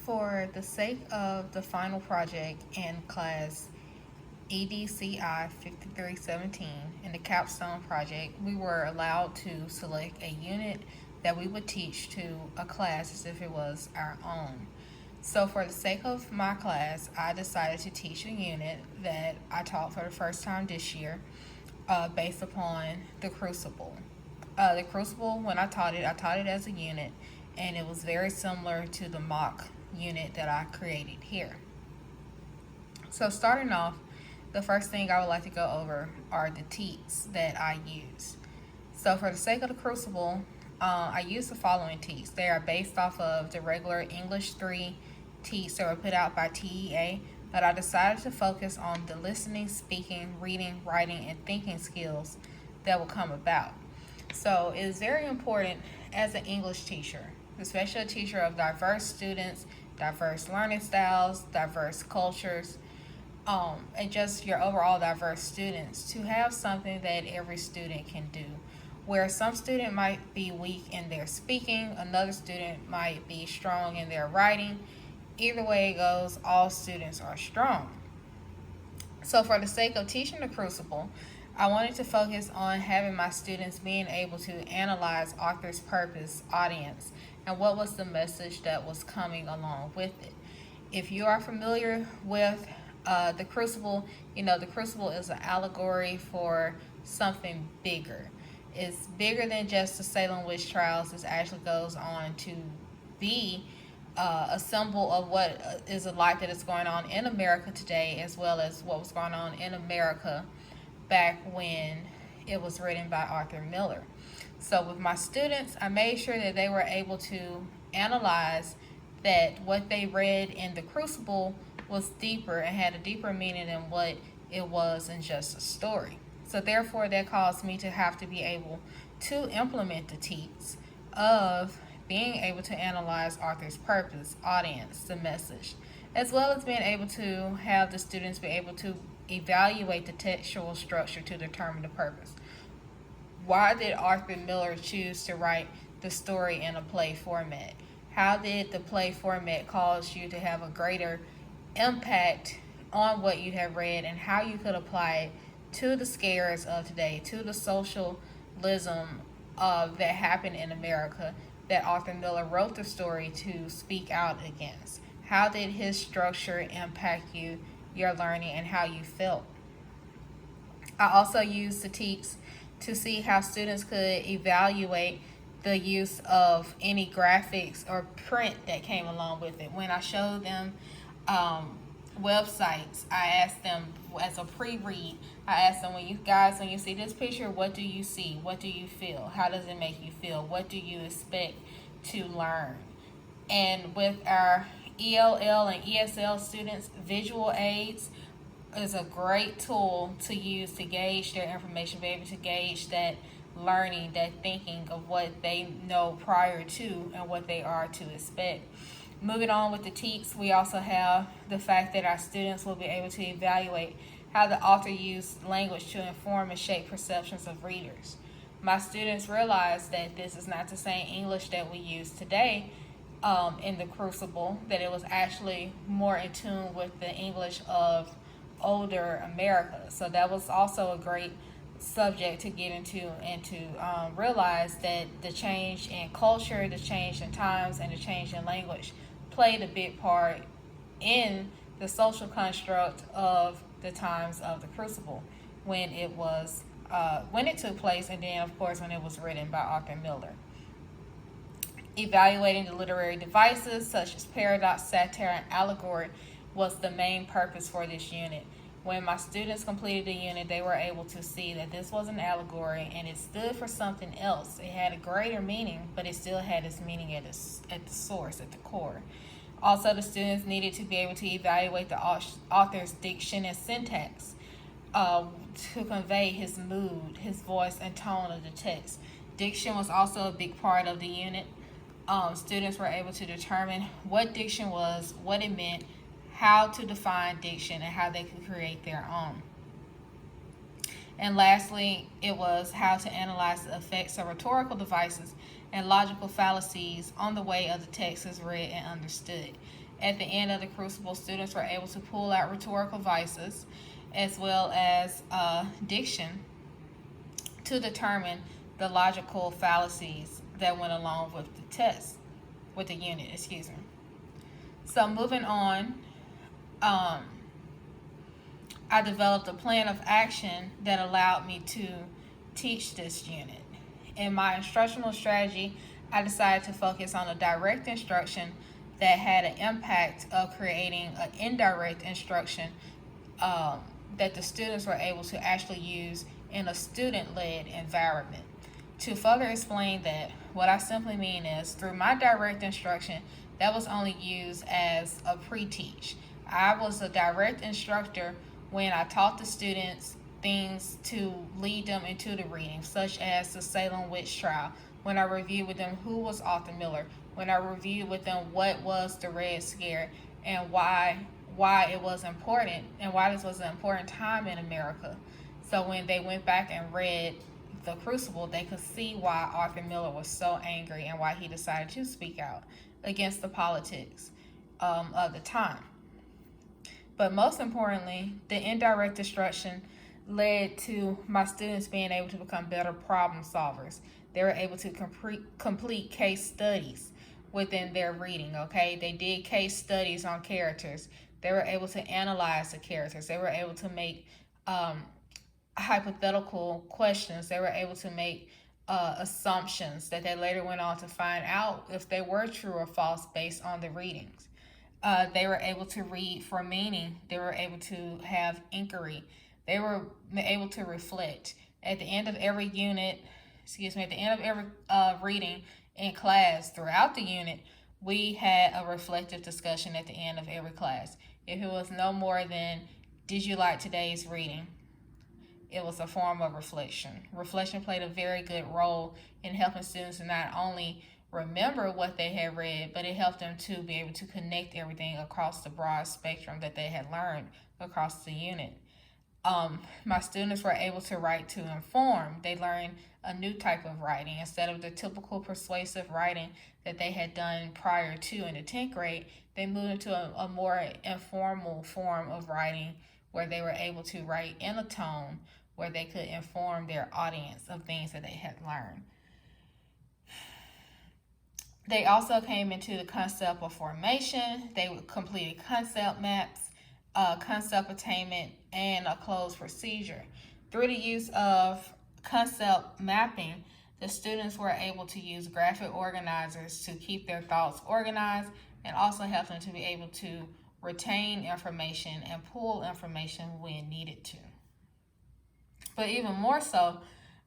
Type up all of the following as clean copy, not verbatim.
For the sake of the final project in class EDCI 5317 in the capstone project, we were allowed to select a unit that we would teach to a class as if it was our own. So, for the sake of my class, I decided to teach a unit that I taught for the first time this year, based upon the Crucible. The Crucible, when I taught it as a unit, and it was very similar to the mock unit that I created here. So, starting off, the first thing I would like to go over are the teats that I use. So, for the sake of the Crucible, I use the following teats. They are based off of the regular English 3 teats that were put out by TEA, but I decided to focus on the listening, speaking, reading, writing, and thinking skills that will come about. So, it is very important as an English teacher, especially a teacher of diverse students, diverse learning styles, diverse cultures, and just your overall diverse students, to have something that every student can do. Where some student might be weak in their speaking, another student might be strong in their writing. Either way it goes, all students are strong. So, for the sake of teaching the Crucible, I wanted to focus on having my students being able to analyze author's purpose, audience, and what was the message that was coming along with it. If you are familiar with the Crucible, you know the Crucible is an allegory for something bigger. It's bigger than just the Salem witch trials. This actually goes on to be a symbol of what is a lot that is going on in America today, as well as what was going on in America back when it was written by Arthur Miller. So with my students, I made sure that they were able to analyze that what they read in the Crucible was deeper and had a deeper meaning than what it was in just a story. So therefore, that caused me to have to be able to implement the teats of being able to analyze author's purpose, audience, the message, as well as being able to have the students be able to evaluate the textual structure to determine the purpose. Why did Arthur Miller choose to write the story in a play format? How did the play format cause you to have a greater impact on what you have read, and how you could apply it to the scares of today, to the socialism that happened in America that Arthur Miller wrote the story to speak out against? How did his structure impact you, your learning, and how you felt? I also used the teats to see how students could evaluate the use of any graphics or print that came along with it. When I showed them websites, I asked them as a pre-read, I asked them, when you see this picture, what do you see? What do you feel? How does it make you feel? What do you expect to learn? And with our ELL and ESL students, visual aids is a great tool to use to gauge their information, be able to gauge that learning, that thinking of what they know prior to and what they are to expect. Moving on with the teats, we also have the fact that our students will be able to evaluate how the author used language to inform and shape perceptions of readers. My students realized that this is not the same English that we use today in the Crucible, that it was actually more in tune with the English of older America. So that was also a great subject to get into, and to realize that the change in culture, the change in times, and the change in language played a big part in the social construct of the times of the Crucible when it took place, and then of course when it was written by Arthur Miller. Evaluating the literary devices such as paradox, satire, and allegory was the main purpose for this unit. When my students completed the unit, they were able to see that this was an allegory and it stood for something else. It had a greater meaning, but it still had its meaning at the source, at the core. Also, the students needed to be able to evaluate the author's diction and syntax to convey his mood, his voice, and tone of the text. Diction was also a big part of the unit. Students were able to determine what diction was, what it meant, how to define diction, and how they could create their own. And lastly, it was how to analyze the effects of rhetorical devices and logical fallacies on the way of the text is read and understood. At the end of the crucible, students were able to pull out rhetorical vices as well as diction to determine the logical fallacies that went along with the test, with the unit, excuse me. So moving on, I developed a plan of action that allowed me to teach this unit. In my instructional strategy, I decided to focus on a direct instruction that had an impact of creating an indirect instruction that the students were able to actually use in a student-led environment. To further explain that, what I simply mean is, through my direct instruction, that was only used as a pre-teach. I was a direct instructor when I taught the students things to lead them into the reading, such as the Salem witch trial, when I reviewed with them who was Arthur Miller, when I reviewed with them what was the Red Scare and why it was important and why this was an important time in America. So when they went back and read the Crucible, they could see why Arthur Miller was so angry and why he decided to speak out against the politics of the time. But most importantly, the indirect instruction led to my students being able to become better problem solvers. They were able to complete case studies within their reading, okay? They did case studies on characters. They were able to analyze the characters. They were able to make hypothetical questions. They were able to make assumptions that they later went on to find out if they were true or false based on the readings. They were able to read for meaning. They were able to have inquiry. They were able to reflect. At the end of every unit, at the end of every reading in class throughout the unit, we had a reflective discussion at the end of every class. If it was no more than, did you like today's reading? It was a form of reflection. Reflection played a very good role in helping students to not only remember what they had read, but it helped them to be able to connect everything across the broad spectrum that they had learned across the unit. My students were able to write to inform. They learned a new type of writing. Instead of the typical persuasive writing that they had done prior to in the 10th grade, they moved into a more informal form of writing where they were able to write in a tone where they could inform their audience of things that they had learned. They also came into the concept of formation. They completed concept maps, concept attainment, and a closed procedure. Through the use of concept mapping, the students were able to use graphic organizers to keep their thoughts organized and also help them to be able to retain information and pull information when needed to. But even more so,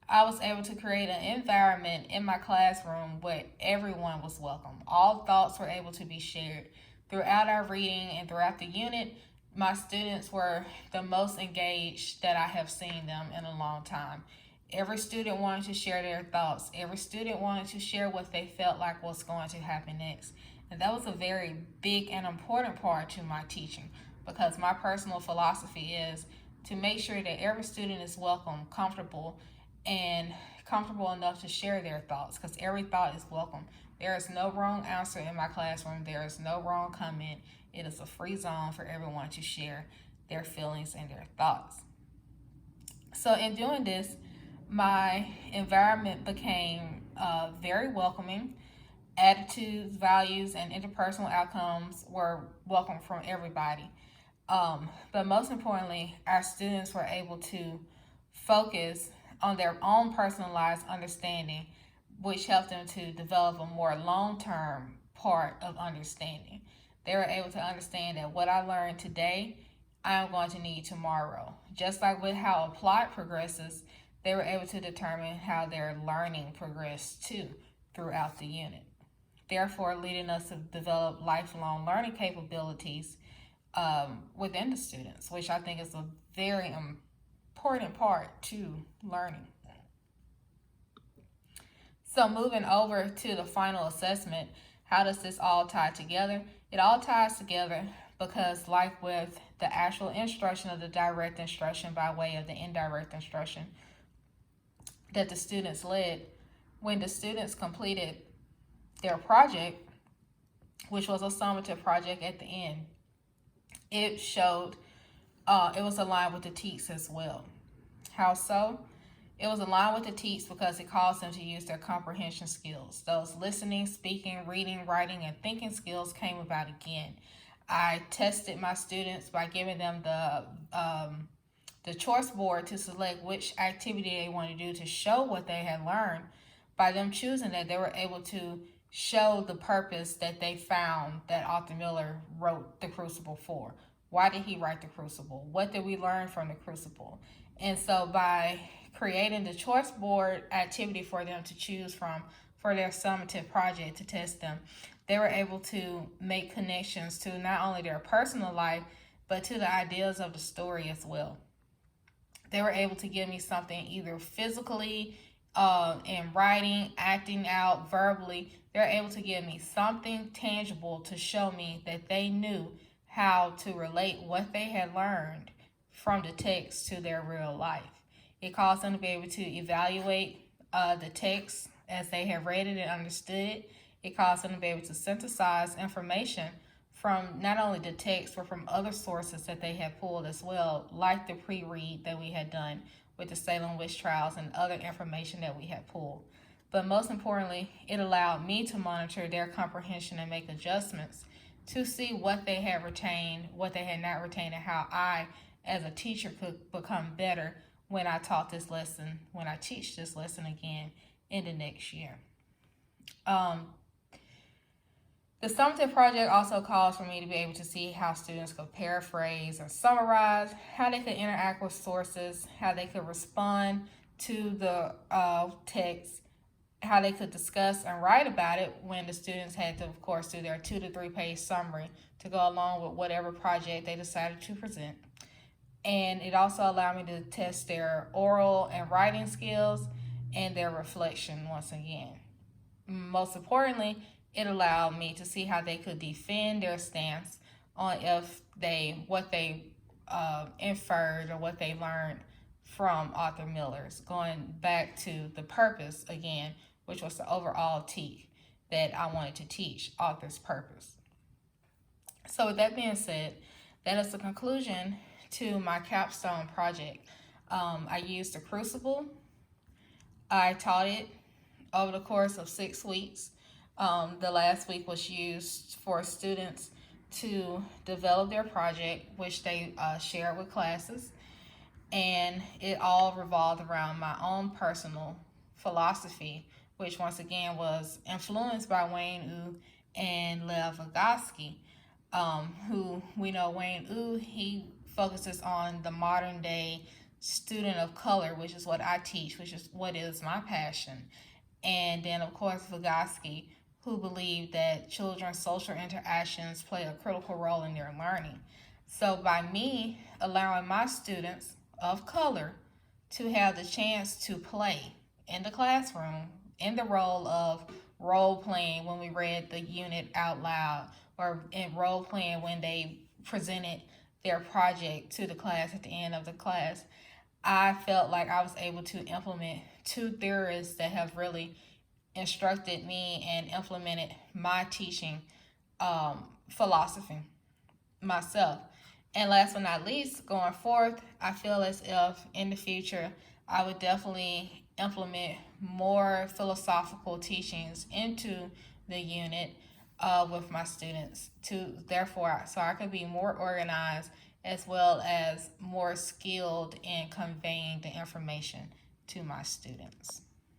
I was able to create an environment in my classroom where everyone was welcome. All thoughts were able to be shared. Throughout our reading and throughout the unit, my students were the most engaged that I have seen them in a long time. Every student wanted to share their thoughts. Every student wanted to share what they felt like was going to happen next. And that was a very big and important part to my teaching, because my personal philosophy is to make sure that every student is welcome, comfortable enough to share their thoughts, because every thought is welcome. There is no wrong answer in my classroom. There is no wrong comment. It is a free zone for everyone to share their feelings and their thoughts. So in doing this, my environment became very welcoming. Attitudes, values, and interpersonal outcomes were welcome from everybody. But most importantly, our students were able to focus on their own personalized understanding, which helped them to develop a more long-term part of understanding. They were able to understand that what I learned today, I am going to need tomorrow. Just like with how applied progresses, they were able to determine how their learning progressed too throughout the unit. Therefore, leading us to develop lifelong learning capabilities within the students, which I think is a very important part to learning. So moving over to the final assessment, how does this all tie together? It all ties together because, like with the actual instruction of the direct instruction by way of the indirect instruction that the students led, when the students completed their project, which was a summative project at the end. It showed, it was aligned with the TEKS as well. How so? It was aligned with the TEKS because it caused them to use their comprehension skills. Those listening, speaking, reading, writing, and thinking skills came about again. I tested my students by giving them the choice board to select which activity they want to do to show what they had learned. By them choosing that, they were able to show the purpose that they found that Arthur Miller wrote The Crucible for. Why did he write The Crucible? What did we learn from The Crucible? And so by creating the choice board activity for them to choose from for their summative project to test them, they were able to make connections to not only their personal life, but to the ideas of the story as well. They were able to give me something either physically, in writing, acting out, verbally. They're able to give me something tangible to show me that they knew how to relate what they had learned from the text to their real life. It caused them to be able to evaluate the text as they had read it and understood it. It caused them to be able to synthesize information from not only the text, but from other sources that they had pulled as well, like the pre-read that we had done with the Salem witch trials and other information that we had pulled. But most importantly, it allowed me to monitor their comprehension and make adjustments to see what they had retained, what they had not retained, and how I, as a teacher, could become better when I taught this lesson, when I teach this lesson again in the next year. The summative project also calls for me to be able to see how students could paraphrase or summarize, how they could interact with sources, how they could respond to the text, how they could discuss and write about it when the students had to, of course, do their 2 to 3 page summary to go along with whatever project they decided to present. And it also allowed me to test their oral and writing skills and their reflection once again. Most importantly, it allowed me to see how they could defend their stance on what they inferred or what they learned from Arthur Miller's, going back to the purpose again, which was the overall TEK that I wanted to teach, Arthur's purpose. So with that being said, that is the conclusion to my capstone project. I used The Crucible. I taught it over the course of 6 weeks. The last week was used for students to develop their project, which they shared with classes. And it all revolved around my own personal philosophy, which once again was influenced by Wayne Yu and Lev Vygotsky, who we know Wayne Yu, he focuses on the modern day student of color, which is what I teach, which is what is my passion. And then, of course, Vygotsky, who believed that children's social interactions play a critical role in their learning. So by me allowing my students of color to have the chance to play in the classroom in the role of role playing when we read the unit out loud, or in role playing when they presented their project to the class at the end of the class, I felt like I was able to implement 2 theorists that have really instructed me and implemented my teaching philosophy myself. And last but not least, going forth, I feel as if in the future I would definitely implement more philosophical teachings into the unit with my students so I could be more organized as well as more skilled in conveying the information to my students.